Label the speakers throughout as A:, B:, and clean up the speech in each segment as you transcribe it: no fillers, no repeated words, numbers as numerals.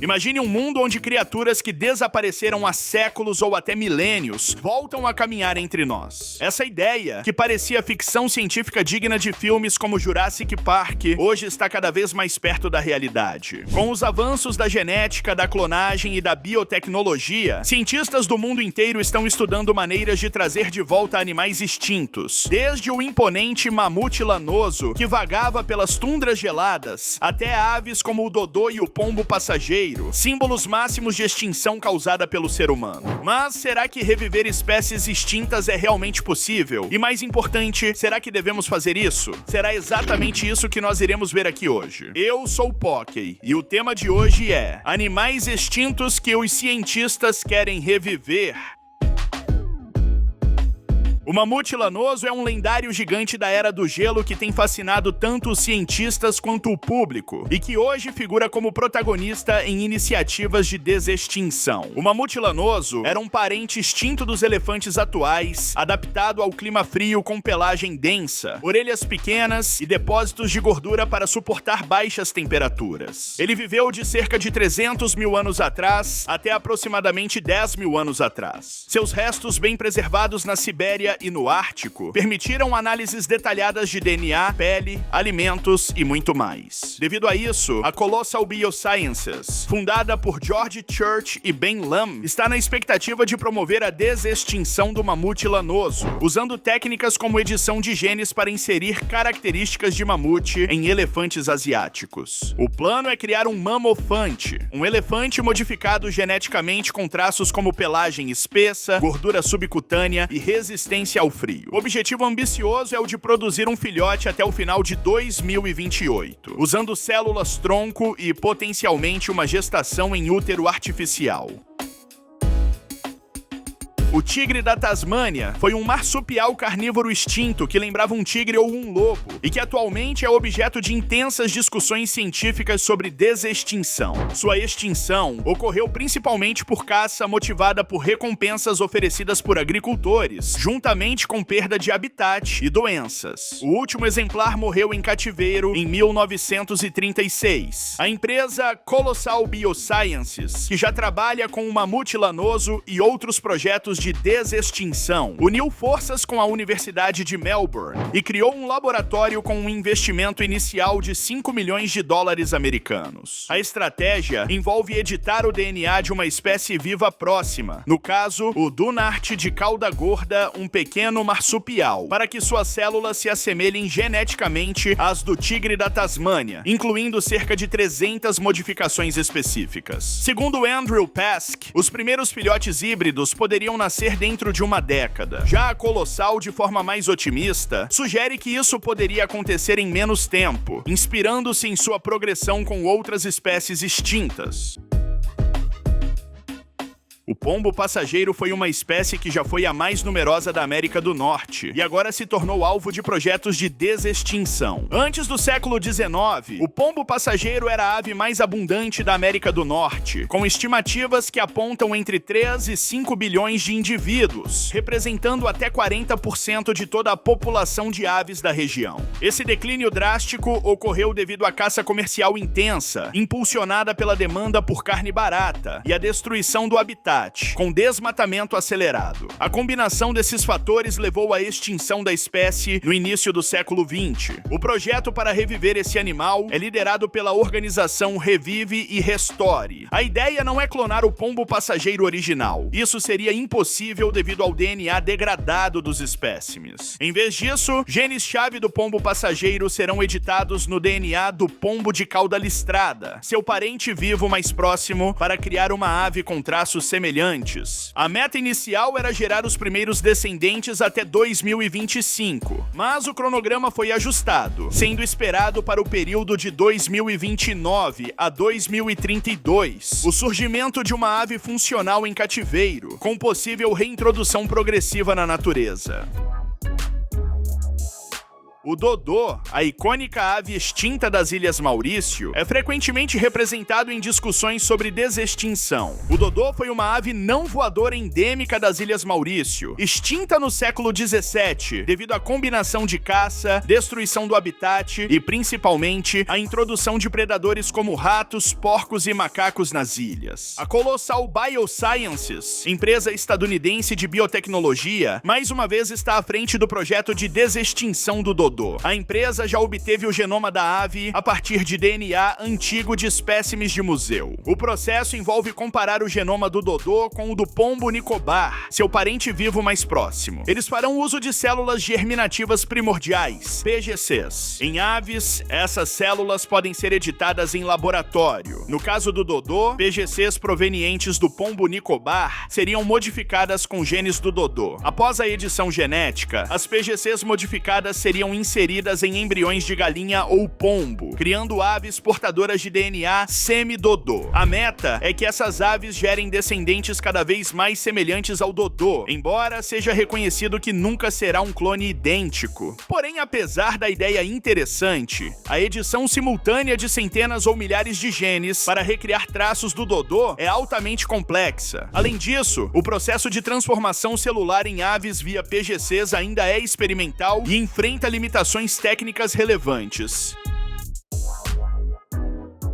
A: Imagine um mundo onde criaturas que desapareceram há séculos ou até milênios voltam a caminhar entre nós. Essa ideia, que parecia ficção científica digna de filmes como Jurassic Park, hoje está cada vez mais perto da realidade. Com os avanços da genética, da clonagem e da biotecnologia, cientistas do mundo inteiro estão estudando maneiras de trazer de volta animais extintos, desde o imponente mamute lanoso que vagava pelas tundras geladas, até aves como o dodô e o pombo passageiro, símbolos máximos de extinção causada pelo ser humano. Mas será que reviver espécies extintas é realmente possível? E mais importante, será que devemos fazer isso? Será exatamente isso que nós iremos ver aqui hoje. Eu sou o Pockey e o tema de hoje é animais extintos que os cientistas querem reviver. O mamute lanoso é um lendário gigante da Era do Gelo que tem fascinado tanto os cientistas quanto o público, e que hoje figura como protagonista em iniciativas de desextinção. O mamute lanoso era um parente extinto dos elefantes atuais, adaptado ao clima frio com pelagem densa, orelhas pequenas e depósitos de gordura para suportar baixas temperaturas. Ele viveu de cerca de 300 mil anos atrás até aproximadamente 10 mil anos atrás. Seus restos bem preservados na Sibéria e no Ártico permitiram análises detalhadas de DNA, pele, alimentos e muito mais. Devido a isso, a Colossal Biosciences, fundada por George Church e Ben Lam, está na expectativa de promover a desextinção do mamute lanoso, usando técnicas como edição de genes para inserir características de mamute em elefantes asiáticos. O plano é criar um mamofante, um elefante modificado geneticamente com traços como pelagem espessa, gordura subcutânea e resistência ao frio. O objetivo ambicioso é o de produzir um filhote até o final de 2028, usando células tronco e potencialmente uma gestação em útero artificial. O tigre da Tasmânia foi um marsupial carnívoro extinto que lembrava um tigre ou um lobo, e que atualmente é objeto de intensas discussões científicas sobre desextinção. Sua extinção ocorreu principalmente por caça motivada por recompensas oferecidas por agricultores, juntamente com perda de habitat e doenças. O último exemplar morreu em cativeiro em 1936. A empresa Colossal Biosciences, que já trabalha com o mamute lanoso e outros projetos de desextinção, uniu forças com a Universidade de Melbourne e criou um laboratório com um investimento inicial de 5 milhões de dólares americanos. A estratégia envolve editar o DNA de uma espécie viva próxima, no caso, o Dunart de cauda gorda, um pequeno marsupial, para que suas células se assemelhem geneticamente às do tigre da Tasmânia, incluindo cerca de 300 modificações específicas. Segundo Andrew Pask, os primeiros filhotes híbridos poderiam nascer dentro de uma década. Já a Colossal, de forma mais otimista, sugere que isso poderia acontecer em menos tempo, inspirando-se em sua progressão com outras espécies extintas. O pombo passageiro foi uma espécie que já foi a mais numerosa da América do Norte e agora se tornou alvo de projetos de desextinção. Antes do século XIX, o pombo passageiro era a ave mais abundante da América do Norte, com estimativas que apontam entre 3 e 5 bilhões de indivíduos, representando até 40% de toda a população de aves da região. Esse declínio drástico ocorreu devido à caça comercial intensa, impulsionada pela demanda por carne barata e a destruição do habitat, com desmatamento acelerado. A combinação desses fatores levou à extinção da espécie no início do século XX. O projeto para reviver esse animal é liderado pela organização Revive e Restore. A ideia não é clonar o pombo passageiro original. Isso seria impossível devido ao DNA degradado dos espécimes. Em vez disso, genes-chave do pombo passageiro serão editados no DNA do pombo de cauda listrada, seu parente vivo mais próximo, para criar uma ave com traços semelhantes. A meta inicial era gerar os primeiros descendentes até 2025, mas o cronograma foi ajustado, sendo esperado para o período de 2029 a 2032 o surgimento de uma ave funcional em cativeiro, com possível reintrodução progressiva na natureza. O dodô, a icônica ave extinta das Ilhas Maurício, é frequentemente representado em discussões sobre desextinção. O dodô foi uma ave não voadora endêmica das Ilhas Maurício, extinta no século XVII devido à combinação de caça, destruição do habitat e, principalmente, a introdução de predadores como ratos, porcos e macacos nas ilhas. A Colossal Biosciences, empresa estadunidense de biotecnologia, mais uma vez está à frente do projeto de desextinção do dodô. A empresa já obteve o genoma da ave a partir de DNA antigo de espécimes de museu. O processo envolve comparar o genoma do dodô com o do pombo nicobar, seu parente vivo mais próximo. Eles farão uso de células germinativas primordiais, PGCs. Em aves, essas células podem ser editadas em laboratório. No caso do dodô, PGCs provenientes do pombo nicobar seriam modificadas com genes do dodô. Após a edição genética, as PGCs modificadas seriam inseridas em embriões de galinha ou pombo, criando aves portadoras de DNA semi-dodô. A meta é que essas aves gerem descendentes cada vez mais semelhantes ao dodô, embora seja reconhecido que nunca será um clone idêntico. Porém, apesar da ideia interessante, a edição simultânea de centenas ou milhares de genes para recriar traços do dodô é altamente complexa. Além disso, o processo de transformação celular em aves via PGCs ainda é experimental e enfrenta limitações técnicas relevantes.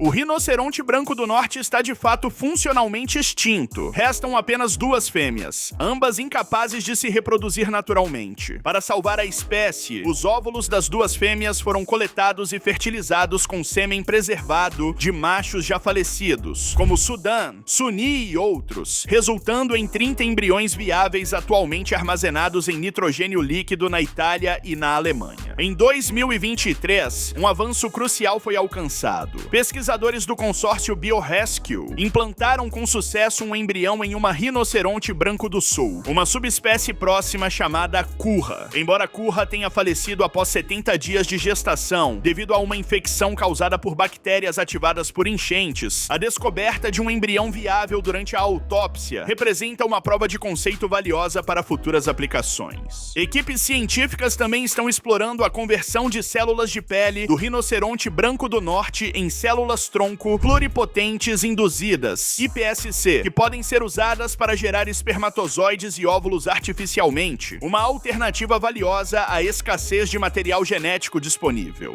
A: O rinoceronte branco do norte está de fato funcionalmente extinto. Restam apenas 2 fêmeas, ambas incapazes de se reproduzir naturalmente. Para salvar a espécie, os óvulos das 2 fêmeas foram coletados e fertilizados com sêmen preservado de machos já falecidos, como Sudan, Suni e outros, resultando em 30 embriões viáveis atualmente armazenados em nitrogênio líquido na Itália e na Alemanha. Em 2023, um avanço crucial foi alcançado. Pesquisadores do consórcio BioRescue implantaram com sucesso um embrião em uma rinoceronte branco do sul, uma subespécie próxima chamada curra. Embora a curra tenha falecido após 70 dias de gestação devido a uma infecção causada por bactérias ativadas por enchentes, a descoberta de um embrião viável durante a autópsia representa uma prova de conceito valiosa para futuras aplicações. Equipes científicas também estão explorando a conversão de células de pele do rinoceronte branco do norte em células tronco pluripotentes induzidas, iPSC, que podem ser usadas para gerar espermatozoides e óvulos artificialmente, uma alternativa valiosa à escassez de material genético disponível.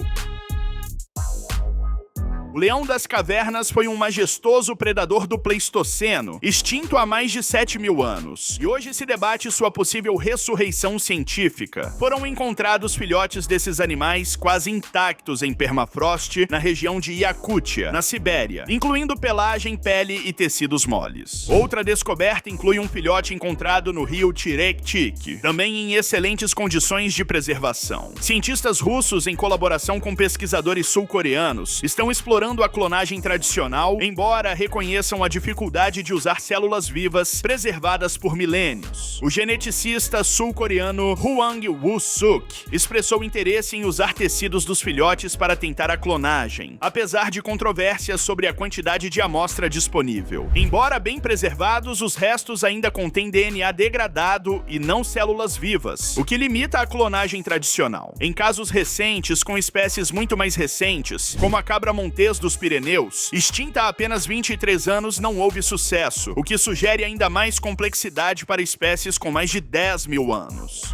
A: O leão das cavernas foi um majestoso predador do Pleistoceno, extinto há mais de 7.000 anos, e hoje se debate sua possível ressurreição científica. Foram encontrados filhotes desses animais quase intactos em permafrost na região de Iacútia, na Sibéria, incluindo pelagem, pele e tecidos moles. Outra descoberta inclui um filhote encontrado no rio Tirektik, também em excelentes condições de preservação. Cientistas russos, em colaboração com pesquisadores sul-coreanos, estão explorando a clonagem tradicional, embora reconheçam a dificuldade de usar células vivas preservadas por milênios. O geneticista sul-coreano Hwang Woo-suk expressou interesse em usar tecidos dos filhotes para tentar a clonagem, apesar de controvérsias sobre a quantidade de amostra disponível. Embora bem preservados, os restos ainda contêm DNA degradado e não células vivas, o que limita a clonagem tradicional. Em casos recentes, com espécies muito mais recentes, como a cabra montês dos Pirineus, extinta há apenas 23 anos, não houve sucesso, o que sugere ainda mais complexidade para espécies com mais de 10.000 anos.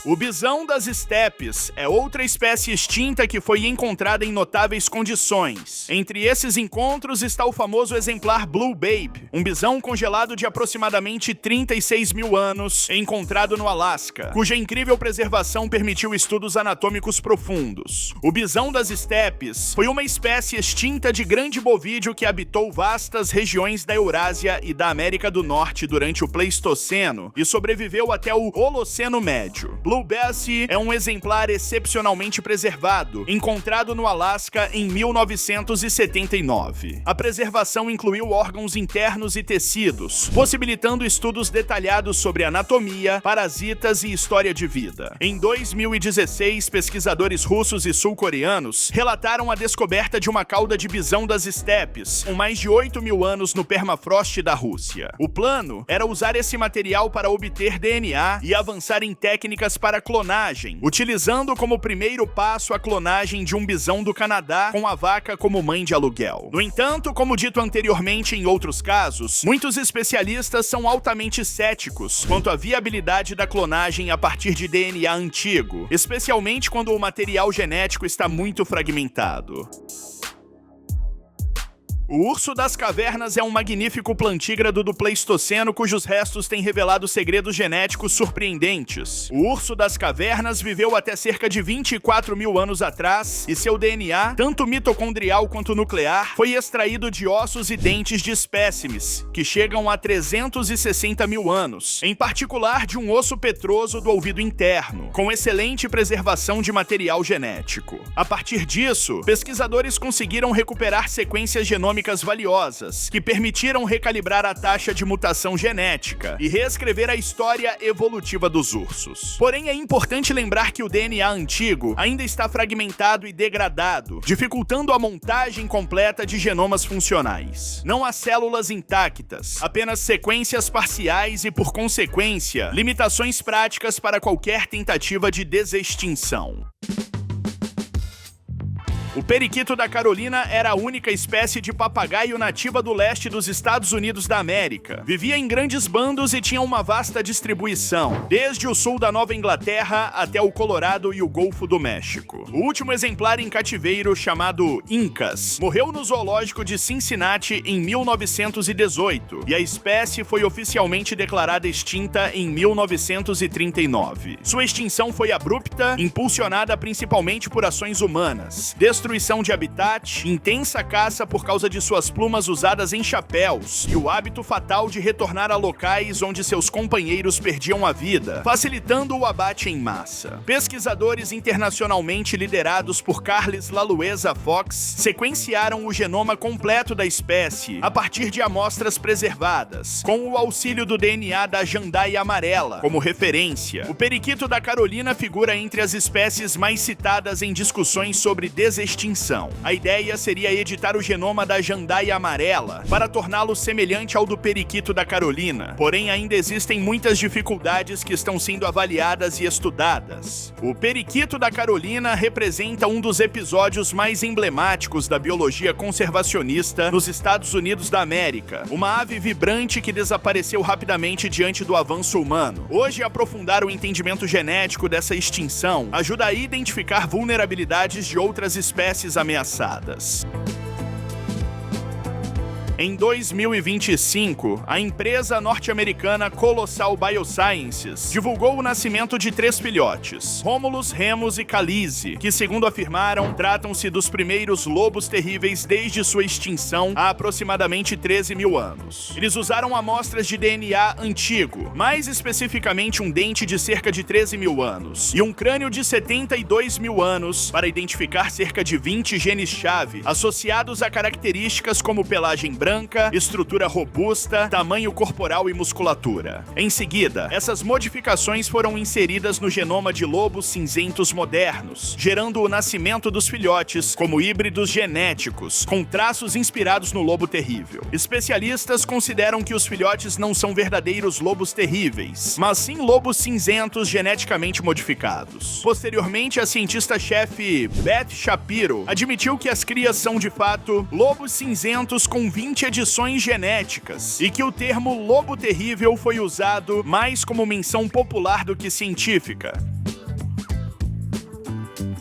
A: O bisão das estepes é outra espécie extinta que foi encontrada em notáveis condições. Entre esses encontros está o famoso exemplar Blue Babe, um bisão congelado de aproximadamente 36.000 anos, encontrado no Alasca, cuja incrível preservação permitiu estudos anatômicos profundos. O bisão das estepes foi uma espécie extinta de grande bovídeo que habitou vastas regiões da Eurásia e da América do Norte durante o Pleistoceno e sobreviveu até o Holoceno Médio. Blue Babe é um exemplar excepcionalmente preservado, encontrado no Alasca em 1979. A preservação incluiu órgãos internos e tecidos, possibilitando estudos detalhados sobre anatomia, parasitas e história de vida. Em 2016, pesquisadores russos e sul-coreanos relataram a descoberta de uma cauda de bisão das estepes, com mais de 8.000 anos no permafrost da Rússia. O plano era usar esse material para obter DNA e avançar em técnicas para clonagem, utilizando como primeiro passo a clonagem de um bisão do Canadá com a vaca como mãe de aluguel. No entanto, como dito anteriormente em outros casos, muitos especialistas são altamente céticos quanto à viabilidade da clonagem a partir de DNA antigo, especialmente quando o material genético está muito fragmentado. O urso das cavernas é um magnífico plantígrado do Pleistoceno cujos restos têm revelado segredos genéticos surpreendentes. O urso das cavernas viveu até cerca de 24 mil anos atrás e seu DNA, tanto mitocondrial quanto nuclear, foi extraído de ossos e dentes de espécimes, que chegam a 360 mil anos, em particular de um osso petroso do ouvido interno, com excelente preservação de material genético. A partir disso, pesquisadores conseguiram recuperar sequências genômicas valiosas, que permitiram recalibrar a taxa de mutação genética e reescrever a história evolutiva dos ursos. Porém, é importante lembrar que o DNA antigo ainda está fragmentado e degradado, dificultando a montagem completa de genomas funcionais. Não há células intactas, apenas sequências parciais e, por consequência, limitações práticas para qualquer tentativa de desextinção. O periquito da Carolina era a única espécie de papagaio nativa do leste dos Estados Unidos da América. Vivia em grandes bandos e tinha uma vasta distribuição, desde o sul da Nova Inglaterra até o Colorado e o Golfo do México. O último exemplar em cativeiro, chamado Incas, morreu no zoológico de Cincinnati em 1918, e a espécie foi oficialmente declarada extinta em 1939. Sua extinção foi abrupta, impulsionada principalmente por ações humanas, destruição de habitat, intensa caça por causa de suas plumas usadas em chapéus e o hábito fatal de retornar a locais onde seus companheiros perdiam a vida, facilitando o abate em massa. Pesquisadores internacionalmente liderados por Carles Lalueza Fox sequenciaram o genoma completo da espécie a partir de amostras preservadas, com o auxílio do DNA da jandaia amarela como referência. O periquito da Carolina figura entre as espécies mais citadas em discussões sobre desextinção. A ideia seria editar o genoma da jandaia amarela para torná-lo semelhante ao do periquito da Carolina, porém ainda existem muitas dificuldades que estão sendo avaliadas e estudadas. O periquito da Carolina representa um dos episódios mais emblemáticos da biologia conservacionista nos Estados Unidos da América, uma ave vibrante que desapareceu rapidamente diante do avanço humano. Hoje, aprofundar o entendimento genético dessa extinção ajuda a identificar vulnerabilidades de outras espécies ameaçadas. Em 2025, a empresa norte-americana Colossal Biosciences divulgou o nascimento de 3 filhotes, Romulus, Remus e Khaleesi, que, segundo afirmaram, tratam-se dos primeiros lobos terríveis desde sua extinção há aproximadamente 13 mil anos. Eles usaram amostras de DNA antigo, mais especificamente um dente de cerca de 13 mil anos e um crânio de 72 mil anos, para identificar cerca de 20 genes-chave associados a características como pelagem branca, estrutura robusta, tamanho corporal e musculatura. Em seguida, essas modificações foram inseridas no genoma de lobos cinzentos modernos, gerando o nascimento dos filhotes como híbridos genéticos, com traços inspirados no lobo terrível. Especialistas consideram que os filhotes não são verdadeiros lobos terríveis, mas sim lobos cinzentos geneticamente modificados. Posteriormente, a cientista-chefe Beth Shapiro admitiu que as crias são, de fato, lobos cinzentos com 20 edições genéticas, e que o termo lobo terrível foi usado mais como menção popular do que científica.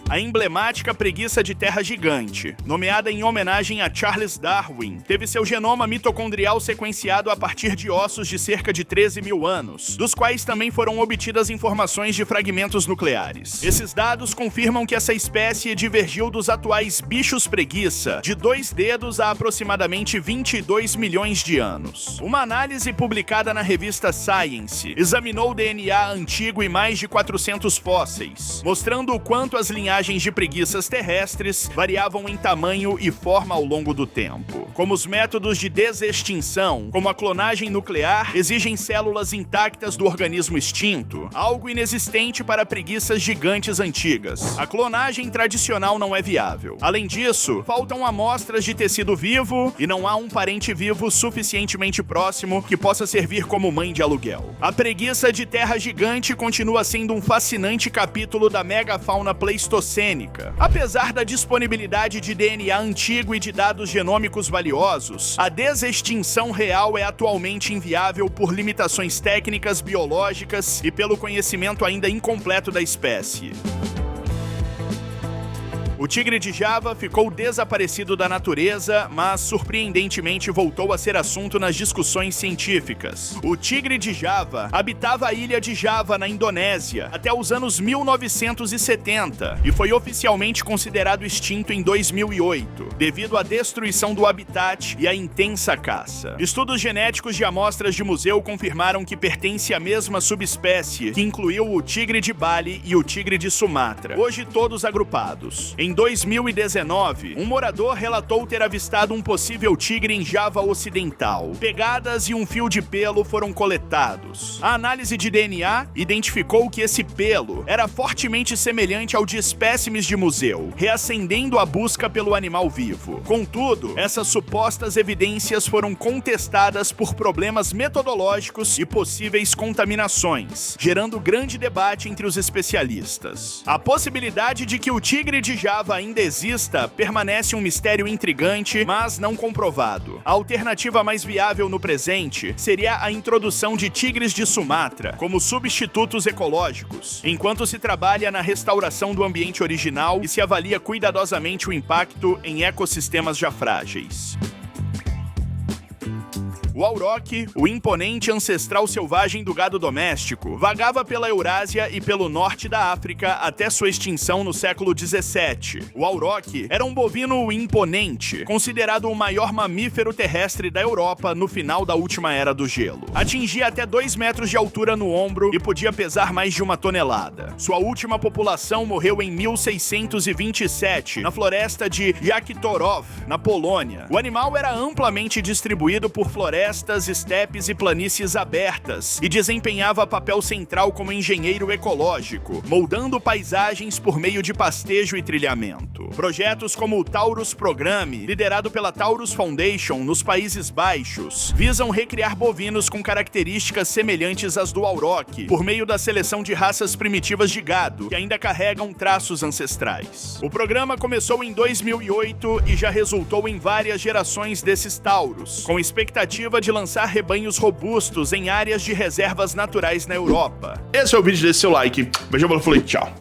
A: A emblemática preguiça de terra gigante, nomeada em homenagem a Charles Darwin, teve seu genoma mitocondrial sequenciado a partir de ossos de cerca de 13 mil anos, dos quais também foram obtidas informações de fragmentos nucleares. Esses dados confirmam que essa espécie divergiu dos atuais bichos preguiça de 2 dedos há aproximadamente 22 milhões de anos. Uma análise publicada na revista Science examinou o DNA antigo e mais de 400 fósseis, mostrando o quanto as linhagens linhagens de preguiças terrestres variavam em tamanho e forma ao longo do tempo. Como os métodos de desextinção, como a clonagem nuclear, exigem células intactas do organismo extinto, algo inexistente para preguiças gigantes antigas. A clonagem tradicional não é viável. Além disso, faltam amostras de tecido vivo e não há um parente vivo suficientemente próximo que possa servir como mãe de aluguel. A preguiça de terra gigante continua sendo um fascinante capítulo da megafauna pleistocênica. Apesar da disponibilidade de DNA antigo e de dados genômicos valiosos, a desextinção real é atualmente inviável por limitações técnicas, biológicas e pelo conhecimento ainda incompleto da espécie. O tigre de Java ficou desaparecido da natureza, mas surpreendentemente voltou a ser assunto nas discussões científicas. O tigre de Java habitava a ilha de Java, na Indonésia, até os anos 1970 e foi oficialmente considerado extinto em 2008, devido à destruição do habitat e à intensa caça. Estudos genéticos de amostras de museu confirmaram que pertence à mesma subespécie, que incluiu o tigre de Bali e o tigre de Sumatra, hoje todos agrupados. Em 2019, um morador relatou ter avistado um possível tigre em Java Ocidental. Pegadas e um fio de pelo foram coletados. A análise de DNA identificou que esse pelo era fortemente semelhante ao de espécimes de museu, reacendendo a busca pelo animal vivo. Contudo, essas supostas evidências foram contestadas por problemas metodológicos e possíveis contaminações, gerando grande debate entre os especialistas. A possibilidade de que o tigre de Java ainda exista permanece um mistério intrigante, mas não comprovado. A alternativa mais viável no presente seria a introdução de tigres de Sumatra como substitutos ecológicos, enquanto se trabalha na restauração do ambiente original e se avalia cuidadosamente o impacto em ecossistemas já frágeis. O auroque, o imponente ancestral selvagem do gado doméstico, vagava pela Eurásia e pelo norte da África até sua extinção no século XVII. O auroque era um bovino imponente, considerado o maior mamífero terrestre da Europa no final da última era do gelo. Atingia até 2 metros de altura no ombro e podia pesar mais de 1 tonelada. Sua última população morreu em 1627, na floresta de Jaktorów, na Polônia. O animal era amplamente distribuído por florestas, estepes e planícies abertas e desempenhava papel central como engenheiro ecológico, moldando paisagens por meio de pastejo e trilhamento. Projetos como o Taurus Programme, liderado pela Taurus Foundation nos Países Baixos, visam recriar bovinos com características semelhantes às do auroque, por meio da seleção de raças primitivas de gado, que ainda carregam traços ancestrais. O programa começou em 2008 e já resultou em várias gerações desses tauros, com expectativa de lançar rebanhos robustos em áreas de reservas naturais na Europa. Esse é o vídeo, desse seu like. Beijo, falei, tchau.